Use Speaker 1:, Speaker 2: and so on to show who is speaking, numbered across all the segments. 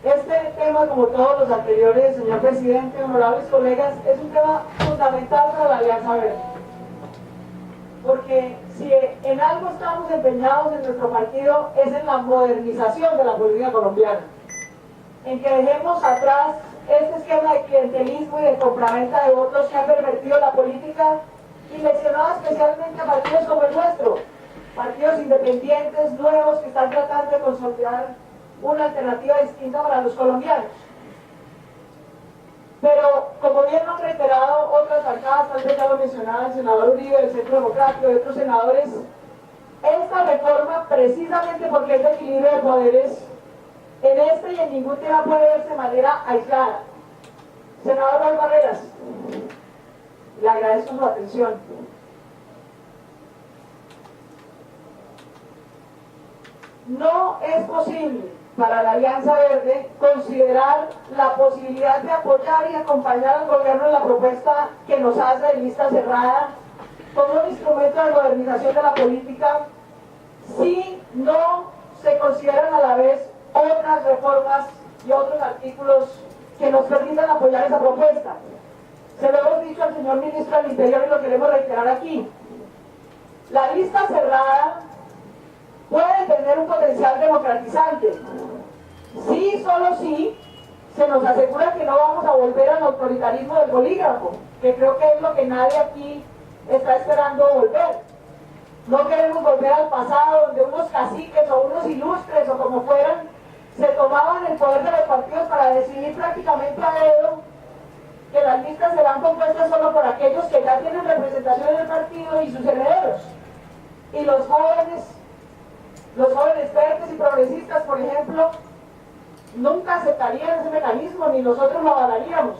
Speaker 1: Este tema, como todos los anteriores, señor presidente, honorables colegas, es un tema fundamental para la Alianza Verde. Porque si en algo estamos empeñados en nuestro partido es en la modernización de la política colombiana. En que dejemos atrás este esquema de clientelismo y de compraventa de votos que han pervertido la política y lesionado especialmente a partidos como el nuestro, partidos independientes, nuevos, que están tratando de consolidar una alternativa distinta para los colombianos. Pero, como bien lo han reiterado otras bancadas, tal vez ya lo mencionaba el senador Uribe del Centro Democrático y otros senadores, esta reforma, precisamente porque es de equilibrio de poderes, en este y en ningún tema puede verse de manera aislada. Senador Raúl Barreras, le agradezco su atención. No es posible para la Alianza Verde considerar la posibilidad de apoyar y acompañar al gobierno en la propuesta que nos hace de lista cerrada como un instrumento de modernización de la política si no se consideran a la vez otras reformas y otros artículos que nos permitan apoyar esa propuesta. Se lo hemos dicho al señor ministro del Interior y lo queremos reiterar aquí. La lista cerrada puede tener un potencial democratizante. Sí, solo sí, se nos asegura que no vamos a volver al autoritarismo del bolígrafo, que creo que es lo que nadie aquí está esperando volver. No queremos volver al pasado donde unos caciques o unos ilustres o como fueran, se tomaban el poder de los partidos para decidir prácticamente a dedo que las listas serán compuestas solo por aquellos que ya tienen representación en el partido y sus herederos. Y los jóvenes verdes y progresistas, por ejemplo, nunca aceptarían ese mecanismo, ni nosotros lo avalaríamos.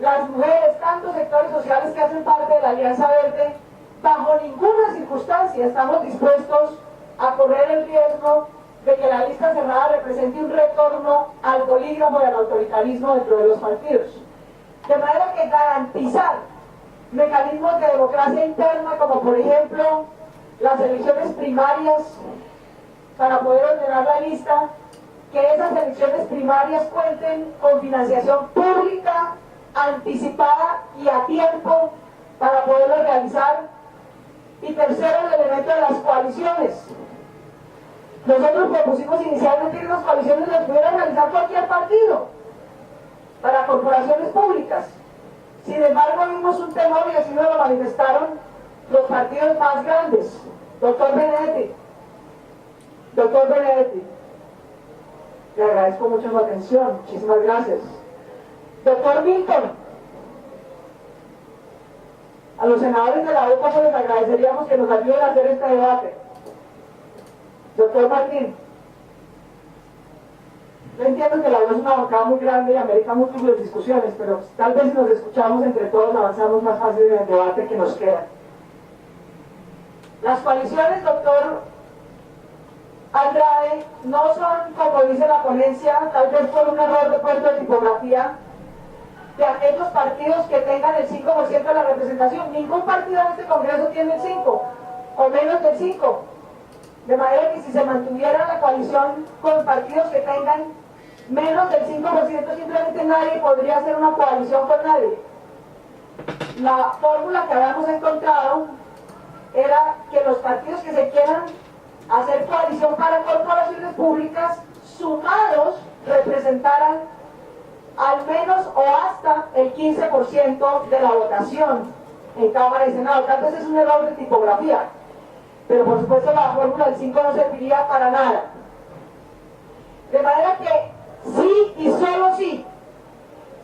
Speaker 1: Las mujeres, tantos sectores sociales que hacen parte de la Alianza Verde, bajo ninguna circunstancia estamos dispuestos a correr el riesgo de que la lista cerrada represente un retorno al bolígrafo y al autoritarismo dentro de los partidos. De manera que garantizar mecanismos de democracia interna, como por ejemplo las elecciones primarias, para poder ordenar la lista, que esas elecciones primarias cuenten con financiación pública, anticipada y a tiempo para poderlo realizar. Y tercero, el elemento de las coaliciones. Nosotros propusimos inicialmente que las coaliciones las pudiera realizar cualquier partido para corporaciones públicas. Sin embargo, vimos un temor y así nos lo manifestaron los partidos más grandes. Doctor Benedetti, le agradezco mucho su atención, muchísimas gracias. Doctor Milton, a los senadores de la UPA pues les agradeceríamos que nos ayuden a hacer este debate. Doctor Martín, yo entiendo que la U es una bancada muy grande y amerita múltiples discusiones, pero tal vez si nos escuchamos entre todos avanzamos más fácil en el debate que nos queda. Las coaliciones, doctor Andrade, no son, como dice la ponencia, tal vez por un error de puerto de tipografía, de aquellos partidos que tengan el 5% de la representación. Ningún partido en este Congreso tiene el 5, o menos del 5. De manera que si se mantuviera la coalición con partidos que tengan menos del 5%, simplemente nadie podría hacer una coalición con nadie. La fórmula que habíamos encontrado era que los partidos que se quieran hacer coalición para corporaciones públicas sumados representaran al menos o hasta el 15% de la votación en Cámara y Senado. Tal vez es un error de tipografía, pero por supuesto la fórmula del 5 no serviría para nada. De manera que sí y solo sí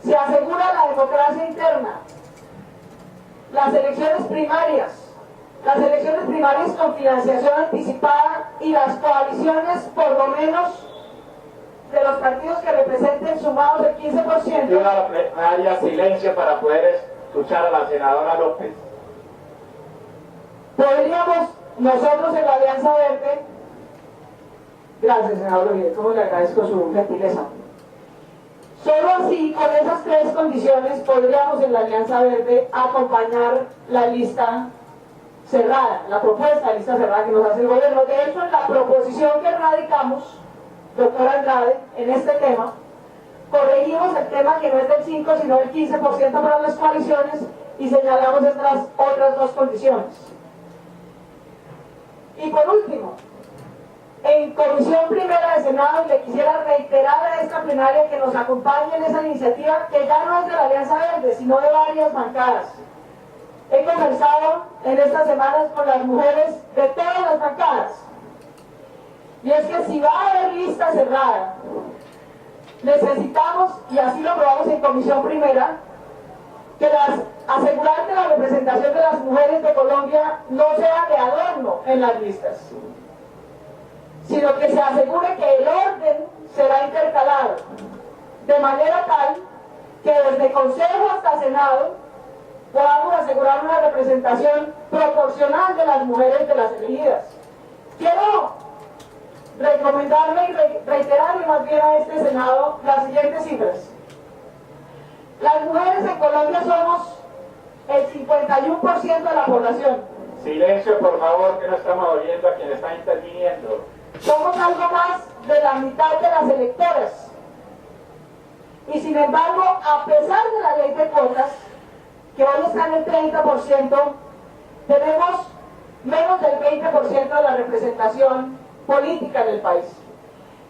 Speaker 1: se asegura la democracia interna, las elecciones primarias con financiación anticipada y las coaliciones por lo menos de los partidos que representen sumados el 15%.
Speaker 2: Me haría silencio para poder escuchar a la senadora López.
Speaker 1: Podríamos nosotros en la Alianza Verde, gracias senador Uribe, como le agradezco su gentileza, solo así, con esas tres condiciones, podríamos en la Alianza Verde acompañar la lista cerrada, la propuesta de lista cerrada que nos hace el gobierno. De hecho, en la proposición que radicamos, doctor Andrade, en este tema, tema que no es del 5, sino del 15% para las coaliciones, y señalamos estas otras dos condiciones. Y por último, en Comisión Primera de Senado, le quisiera reiterar a esta plenaria que nos acompañe en esa iniciativa, que ya no es de la Alianza Verde, sino de varias bancadas. He conversado en estas semanas con las mujeres de todas las bancadas, y es que si va a haber lista cerrada, necesitamos, y así lo aprobamos en Comisión Primera, que asegurar que la representación de las mujeres de Colombia no sea de adorno en las listas, sino que se asegure que el orden será intercalado, de manera tal que desde Consejo hasta Senado podamos asegurar una representación proporcional de las mujeres de las elegidas. Quiero recomendarle y reiterarle más bien a este Senado las siguientes cifras. Las mujeres en Colombia somos el 51% de la población.
Speaker 2: Silencio, por favor, que no estamos oyendo a quien está interviniendo.
Speaker 1: Somos algo más de la mitad de las electoras. Y sin embargo, a pesar de la ley de cuotas, que hoy está en el 30%, tenemos menos del 20% de la representación política en el país.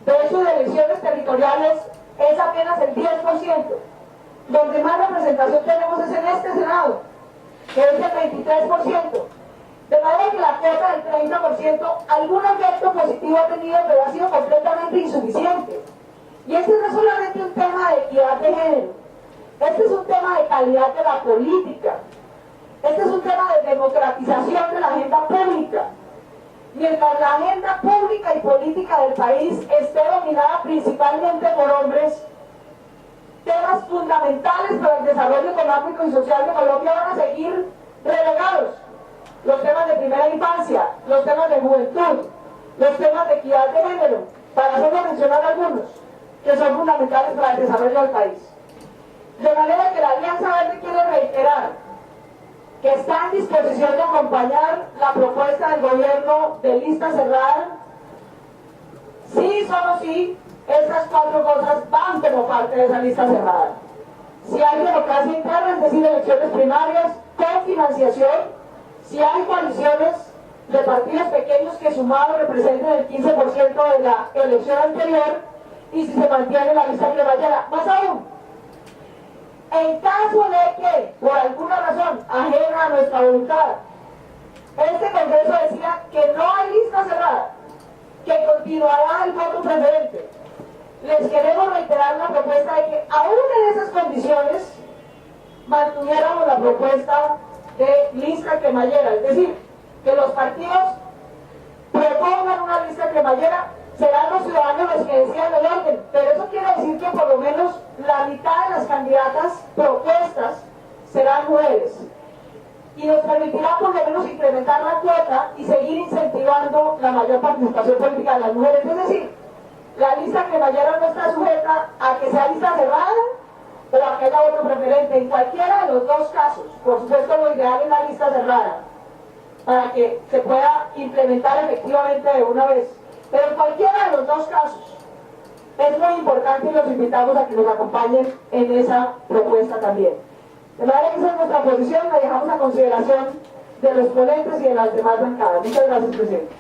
Speaker 1: De hecho, de elecciones territoriales es apenas el 10%. Donde más representación tenemos es en este Senado, que es el 23%. De manera que la cuota del 30% algún efecto positivo ha tenido, pero ha sido completamente insuficiente. Y este no es solamente un tema de equidad de género, este es un tema de calidad de la política, este es un tema de democratización de la agenda pública. Mientras la agenda pública y política del país esté dominada principalmente por hombres, temas fundamentales para el desarrollo económico y social de Colombia van a seguir relegados. Los temas de primera infancia, los temas de juventud, los temas de equidad de género, para solo mencionar algunos, que son fundamentales para el desarrollo del país. De manera que la Alianza Verde quiere reiterar que está en disposición de acompañar la propuesta del gobierno de lista cerrada. Sí, solo sí, estas cuatro cosas van como parte de esa lista cerrada. Si hay democracia interna, es decir, elecciones primarias con financiación, si hay coaliciones de partidos pequeños que sumados representen el 15% de la elección anterior, y si se mantiene la lista cremallera. Más aún, en caso de que, por alguna razón ajena a nuestra voluntad, este Congreso decida que no hay lista cerrada, que continuará el voto preferente, les queremos reiterar la propuesta de que aún en esas condiciones mantuviéramos la propuesta de lista cremallera, es decir, que los partidos propongan una lista cremallera. Serán los ciudadanos los que decidan el orden, pero eso quiere decir que por lo menos la mitad de las candidatas propuestas serán mujeres, y nos permitirá por lo menos incrementar la cuota y seguir incentivando la mayor participación política de las mujeres. Es decir, la lista cremallera no está sujeta a que sea lista cerrada o a que haya voto preferente. En cualquiera de los dos casos, por supuesto lo ideal es la lista cerrada, para que se pueda implementar efectivamente de una vez. Pero en cualquiera de los dos casos es muy importante y los invitamos a que nos acompañen en esa propuesta también. De manera que esa es nuestra posición, la dejamos a consideración de los ponentes y de las demás bancadas. Muchas gracias, presidente.